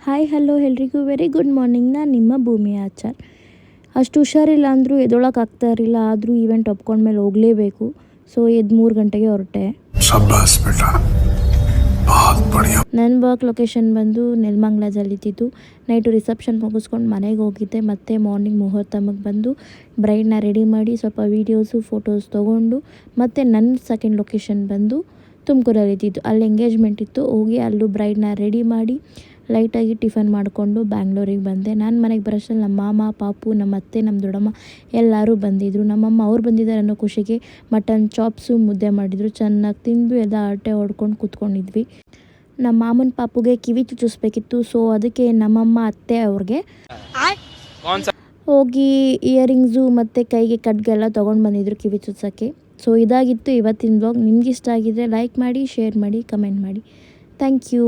Hi hello ಎಲ್ರಿಗೂ very good morning. ನಾನು ನಿಮ್ಮ ಭೂಮಿ ಆಚಾರ್. ಅಷ್ಟು ಹುಷಾರಿಲ್ಲ ಅಂದರೂ ಎದ್ದೊಳಕ್ಕೆ ಆಗ್ತಾ ಇರಲಿಲ್ಲ, ಆದರೂ ಈವೆಂಟ್ ಒಪ್ಕೊಂಡ್ಮೇಲೆ ಹೋಗಲೇಬೇಕು. ಸೊ ಎದ್ದು 3 ಗಂಟೆಗೆ ಹೊರಟೆ. ನನ್ನ ವರ್ಕ್ ಲೊಕೇಶನ್ ಬಂದು ನೆಲಮಂಗಲದಲ್ಲಿದ್ದು, ನೈಟು ರಿಸೆಪ್ಷನ್ ಮುಗಿಸ್ಕೊಂಡು ಮನೆಗೆ ಹೋಗಿದ್ದೆ. ಮತ್ತು ಮಾರ್ನಿಂಗ್ ಮುಹೂರ್ತಮಗೆ ಬಂದು ಬ್ರೈಡ್ನ ರೆಡಿ ಮಾಡಿ ಸ್ವಲ್ಪ ವೀಡಿಯೋಸು ಫೋಟೋಸ್ ತೊಗೊಂಡು, ಮತ್ತು ನನ್ನ ಸೆಕೆಂಡ್ ಲೊಕೇಶನ್ ಬಂದು ತುಮಕೂರಲ್ಲಿದ್ದು, ಅಲ್ಲಿ ಎಂಗೇಜ್ಮೆಂಟ್ ಇತ್ತು. ಹೋಗಿ ಅಲ್ಲೂ ಬ್ರೈಡ್ನ ರೆಡಿ ಮಾಡಿ ಲೈಟಾಗಿ ಟಿಫನ್ ಮಾಡಿಕೊಂಡು ಬ್ಯಾಂಗ್ಳೂರಿಗೆ ಬಂದೆ. ನಾನು ಮನೆಗೆ ಬರೋಷ್ಟರಲ್ಲಿ ನಮ್ಮ ಮಾಮ, ಪಾಪು, ನಮ್ಮ ಅತ್ತೆ, ನಮ್ಮ ದೊಡ್ಡಮ್ಮ ಎಲ್ಲರೂ ಬಂದಿದ್ದರು. ನಮ್ಮಮ್ಮ ಅವ್ರು ಬಂದಿದ್ದಾರೆ ಅನ್ನೋ ಖುಷಿಗೆ ಮಟನ್ ಚಾಪ್ಸು ಮುದ್ದೆ ಮಾಡಿದರು. ಚೆನ್ನಾಗಿ ತಿಂದು ಎಲ್ಲ ಹರಟೆ ಹೊಡ್ಕೊಂಡು ಕೂತ್ಕೊಂಡಿದ್ವಿ. ನಮ್ಮ ಮಾಮನ ಪಾಪುಗೆ ಕಿವಿ ಚುಚ್ಚಿಸ್ಬೇಕಿತ್ತು. ಸೊ ಅದಕ್ಕೆ ನಮ್ಮಮ್ಮ ಅತ್ತೆ ಅವ್ರಿಗೆ ಹೋಗಿ ಇಯರಿಂಗ್ಸು ಮತ್ತು ಕೈಗೆ ಕಟ್ಗೆಲ್ಲ ತೊಗೊಂಡು ಬಂದಿದ್ರು ಕಿವಿ ಚುಚ್ಚೋಕ್ಕೆ. ಸೊ ಇದಾಗಿತ್ತು ಇವತ್ತಿನ ವ್ಲಾಗ್. ನಿಮ್ಗೆ ಇಷ್ಟ ಆಗಿದ್ದರೆ ಲೈಕ್ ಮಾಡಿ, ಶೇರ್ ಮಾಡಿ, ಕಮೆಂಟ್ ಮಾಡಿ. Thank you.